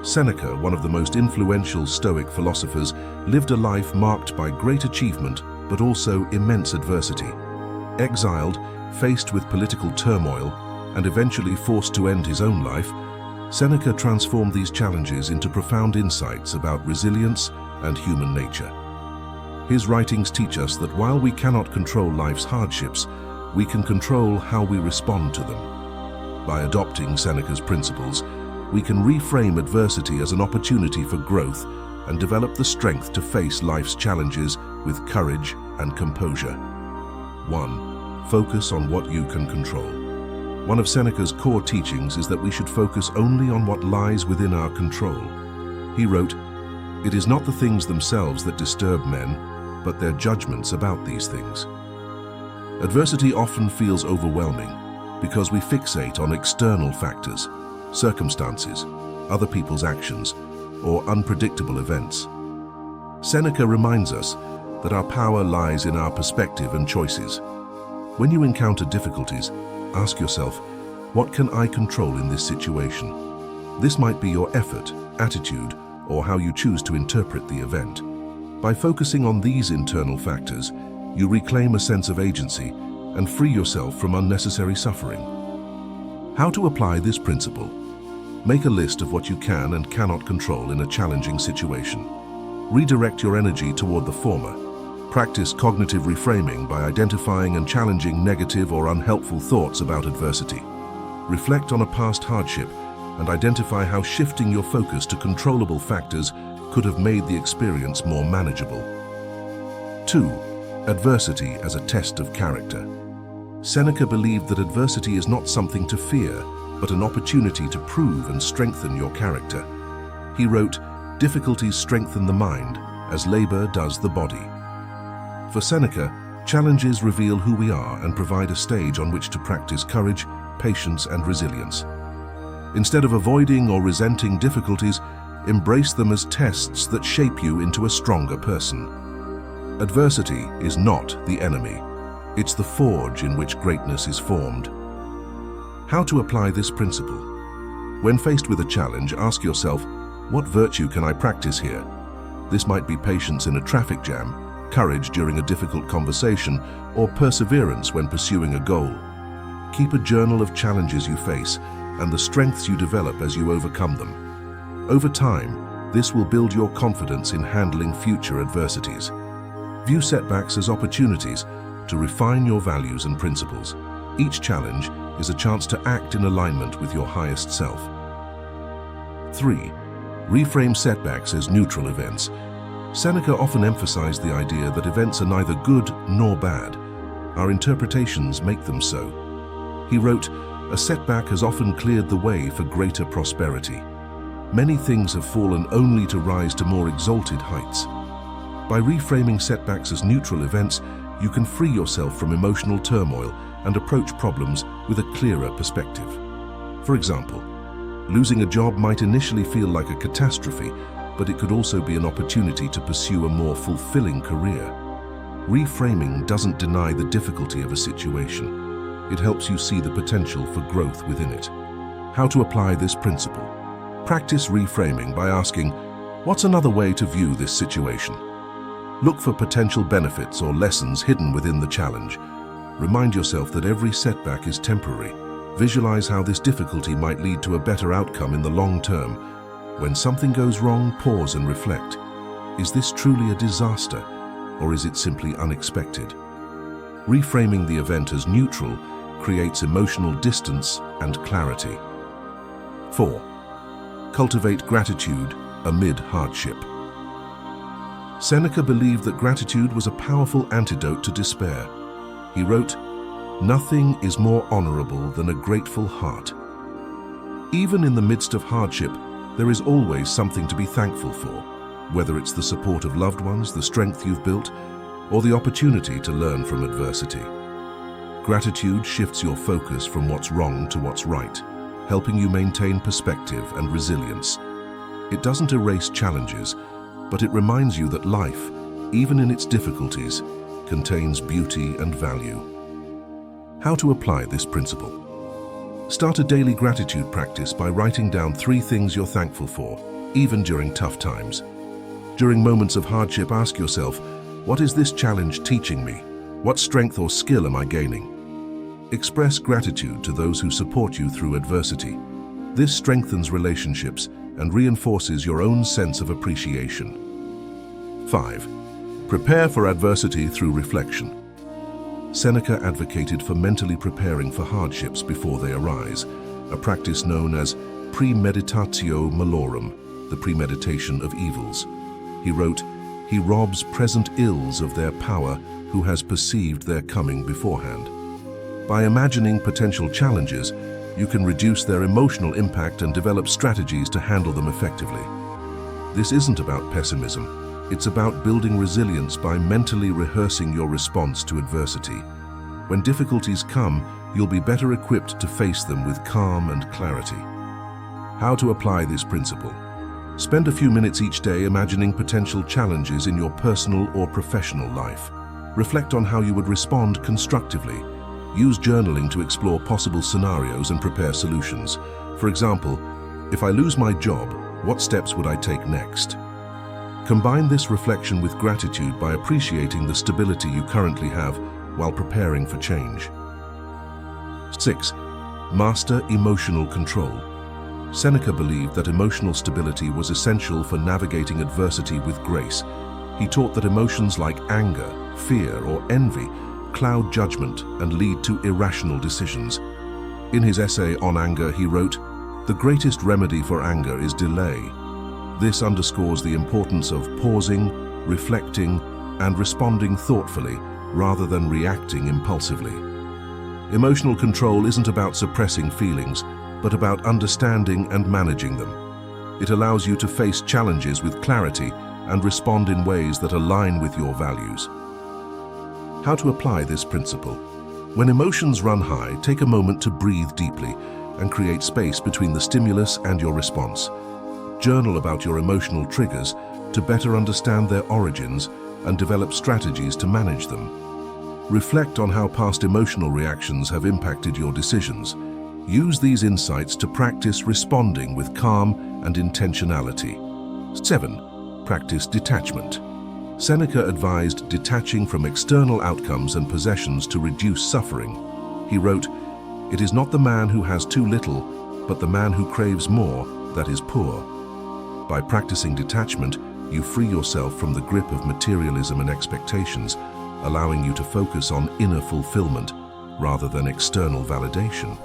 Seneca, one of the most influential Stoic philosophers, lived a life marked by great achievement but also immense adversity. Exiled, faced with political turmoil, and eventually forced to end his own life, Seneca transformed these challenges into profound insights about resilience and human nature. His writings teach us that while we cannot control life's hardships, we can control how we respond to them. By adopting Seneca's principles, we can reframe adversity as an opportunity for growth and develop the strength to face life's challenges with courage and composure. 1. Focus on what you can control. One of Seneca's core teachings is that we should focus only on what lies within our control. He wrote, "It is not the things themselves that disturb men, but their judgments about these things." Adversity often feels overwhelming because we fixate on external factors, circumstances, other people's actions, or unpredictable events. Seneca reminds us that our power lies in our perspective and choices. When you encounter difficulties, ask yourself, what can I control in this situation? This might be your effort, attitude, or how you choose to interpret the event. By focusing on these internal factors, you reclaim a sense of agency and free yourself from unnecessary suffering. How to apply this principle? Make a list of what you can and cannot control in a challenging situation. Redirect your energy toward the former. Practice cognitive reframing by identifying and challenging negative or unhelpful thoughts about adversity. Reflect on a past hardship and identify how shifting your focus to controllable factors could have made the experience more manageable. 2. Adversity as a test of character. Seneca believed that adversity is not something to fear, but an opportunity to prove and strengthen your character. He wrote, "Difficulties strengthen the mind, as labor does the body." For Seneca, challenges reveal who we are and provide a stage on which to practice courage, patience, and resilience. Instead of avoiding or resenting difficulties, embrace them as tests that shape you into a stronger person. Adversity is not the enemy. It's the forge in which greatness is formed. How to apply this principle? When faced with a challenge, ask yourself, what virtue can I practice here? This might be patience in a traffic jam, courage during a difficult conversation, or perseverance when pursuing a goal. Keep a journal of challenges you face and the strengths you develop as you overcome them. Over time, this will build your confidence in handling future adversities. View setbacks as opportunities to refine your values and principles. Each challenge is a chance to act in alignment with your highest self. 3. Reframe setbacks as neutral events. Seneca often emphasized the idea that events are neither good nor bad. Our interpretations make them so. He wrote, "A setback has often cleared the way for greater prosperity. Many things have fallen only to rise to more exalted heights." By reframing setbacks as neutral events, you can free yourself from emotional turmoil and approach problems with a clearer perspective. For example, losing a job might initially feel like a catastrophe, but it could also be an opportunity to pursue a more fulfilling career. Reframing doesn't deny the difficulty of a situation. It helps you see the potential for growth within it. How to apply this principle? Practice reframing by asking, what's another way to view this situation? Look for potential benefits or lessons hidden within the challenge. Remind yourself that every setback is temporary. Visualize how this difficulty might lead to a better outcome in the long term. When something goes wrong, pause and reflect. Is this truly a disaster, or is it simply unexpected? Reframing the event as neutral creates emotional distance and clarity. 4. Cultivate gratitude amid hardship. Seneca believed that gratitude was a powerful antidote to despair. He wrote, "Nothing is more honorable than a grateful heart." Even in the midst of hardship, there is always something to be thankful for, whether it's the support of loved ones, the strength you've built, or the opportunity to learn from adversity. Gratitude shifts your focus from what's wrong to what's right, helping you maintain perspective and resilience. It doesn't erase challenges, but it reminds you that life, even in its difficulties, contains beauty and value. How to apply this principle? Start a daily gratitude practice by writing down 3 things you're thankful for, even during tough times. During moments of hardship, ask yourself, what is this challenge teaching me? What strength or skill am I gaining? Express gratitude to those who support you through adversity. This strengthens relationships and reinforces your own sense of appreciation. 5. Prepare for adversity through reflection. Seneca advocated for mentally preparing for hardships before they arise, a practice known as premeditatio malorum, the premeditation of evils. He wrote, "He robs present ills of their power who has perceived their coming beforehand." By imagining potential challenges, you can reduce their emotional impact and develop strategies to handle them effectively. This isn't about pessimism. It's about building resilience by mentally rehearsing your response to adversity. When difficulties come, you'll be better equipped to face them with calm and clarity. How to apply this principle? Spend a few minutes each day imagining potential challenges in your personal or professional life. Reflect on how you would respond constructively. Use journaling to explore possible scenarios and prepare solutions. For example, if I lose my job, what steps would I take next? Combine this reflection with gratitude by appreciating the stability you currently have while preparing for change. 6. Master emotional control. Seneca believed that emotional stability was essential for navigating adversity with grace. He taught that emotions like anger, fear, or envy cloud judgment and lead to irrational decisions. In his essay on anger, he wrote, "The greatest remedy for anger is delay." This underscores the importance of pausing, reflecting, and responding thoughtfully rather than reacting impulsively. Emotional control isn't about suppressing feelings, but about understanding and managing them. It allows you to face challenges with clarity and respond in ways that align with your values. How to apply this principle? When emotions run high, take a moment to breathe deeply and create space between the stimulus and your response. Journal about your emotional triggers to better understand their origins and develop strategies to manage them. Reflect on how past emotional reactions have impacted your decisions. Use these insights to practice responding with calm and intentionality. 7. Practice detachment. Seneca advised detaching from external outcomes and possessions to reduce suffering. He wrote, "It is not the man who has too little, but the man who craves more that is poor." By practicing detachment, you free yourself from the grip of materialism and expectations, allowing you to focus on inner fulfillment rather than external validation.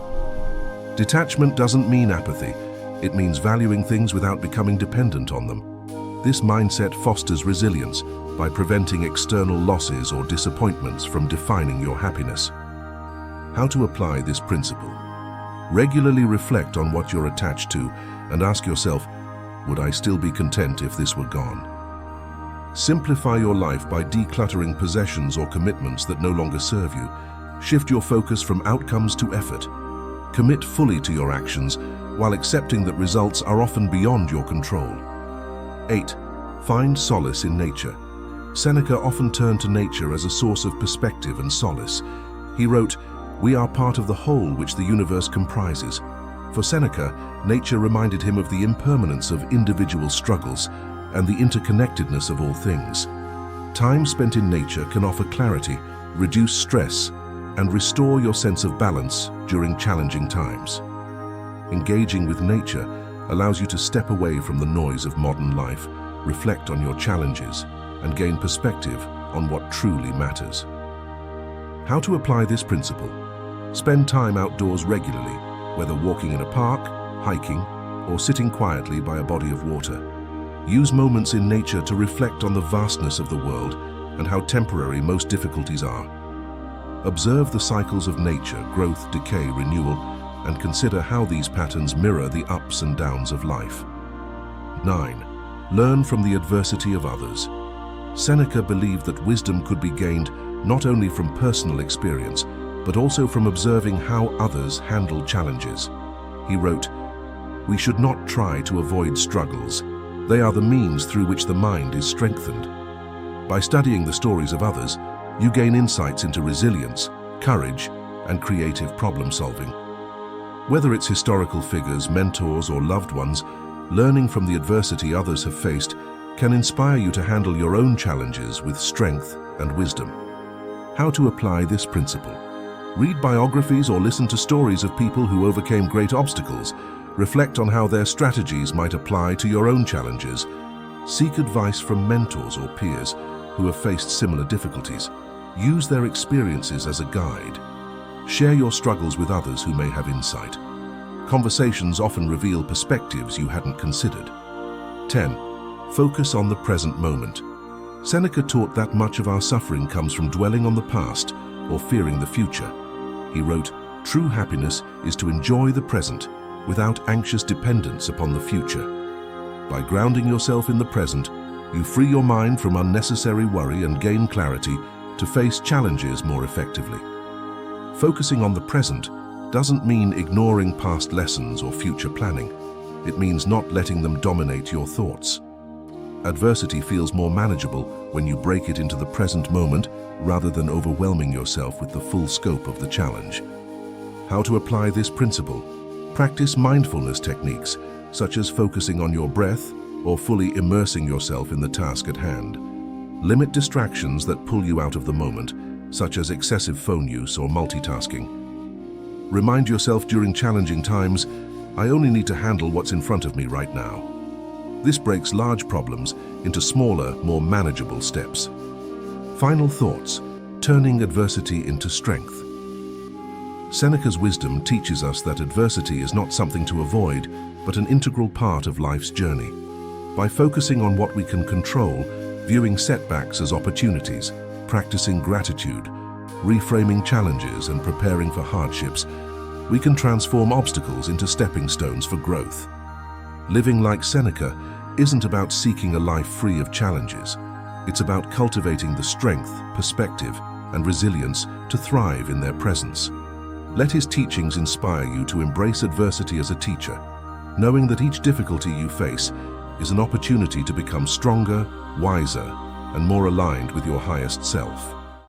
Detachment doesn't mean apathy. It means valuing things without becoming dependent on them. This mindset fosters resilience by preventing external losses or disappointments from defining your happiness. How to apply this principle? Regularly reflect on what you're attached to and ask yourself, would I still be content if this were gone? Simplify your life by decluttering possessions or commitments that no longer serve you. Shift your focus from outcomes to effort. Commit fully to your actions while accepting that results are often beyond your control. 8. Find solace in nature. Seneca often turned to nature as a source of perspective and solace. He wrote, "We are part of the whole which the universe comprises." For Seneca, nature reminded him of the impermanence of individual struggles and the interconnectedness of all things. Time spent in nature can offer clarity, reduce stress, and restore your sense of balance during challenging times. Engaging with nature allows you to step away from the noise of modern life, reflect on your challenges, and gain perspective on what truly matters. How to apply this principle? Spend time outdoors regularly, whether walking in a park, hiking, or sitting quietly by a body of water. Use moments in nature to reflect on the vastness of the world and how temporary most difficulties are. Observe the cycles of nature, growth, decay, renewal, and consider how these patterns mirror the ups and downs of life. 9. Learn from the adversity of others. Seneca believed that wisdom could be gained not only from personal experience, but also from observing how others handle challenges. He wrote, "We should not try to avoid struggles. They are the means through which the mind is strengthened." By studying the stories of others, you gain insights into resilience, courage, and creative problem-solving. Whether it's historical figures, mentors, or loved ones, learning from the adversity others have faced can inspire you to handle your own challenges with strength and wisdom. How to apply this principle? Read biographies or listen to stories of people who overcame great obstacles. Reflect on how their strategies might apply to your own challenges. Seek advice from mentors or peers who have faced similar difficulties. Use their experiences as a guide. Share your struggles with others who may have insight. Conversations often reveal perspectives you hadn't considered. 10. Focus on the present moment. Seneca taught that much of our suffering comes from dwelling on the past or fearing the future. He wrote, "True happiness is to enjoy the present without anxious dependence upon the future." By grounding yourself in the present, you free your mind from unnecessary worry and gain clarity to face challenges more effectively. Focusing on the present doesn't mean ignoring past lessons or future planning. It means not letting them dominate your thoughts. Adversity feels more manageable when you break it into the present moment rather than overwhelming yourself with the full scope of the challenge. How to apply this principle? Practice mindfulness techniques, such as focusing on your breath or fully immersing yourself in the task at hand. Limit distractions that pull you out of the moment, such as excessive phone use or multitasking. Remind yourself during challenging times, "I only need to handle what's in front of me right now." This breaks large problems into smaller, more manageable steps. Final thoughts: turning adversity into strength. Seneca's wisdom teaches us that adversity is not something to avoid, but an integral part of life's journey. By focusing on what we can control, viewing setbacks as opportunities, practicing gratitude, reframing challenges, and preparing for hardships, we can transform obstacles into stepping stones for growth. Living like Seneca isn't about seeking a life free of challenges. It's about cultivating the strength, perspective, and resilience to thrive in their presence. Let his teachings inspire you to embrace adversity as a teacher, knowing that each difficulty you face is an opportunity to become stronger, wiser, and more aligned with your highest self.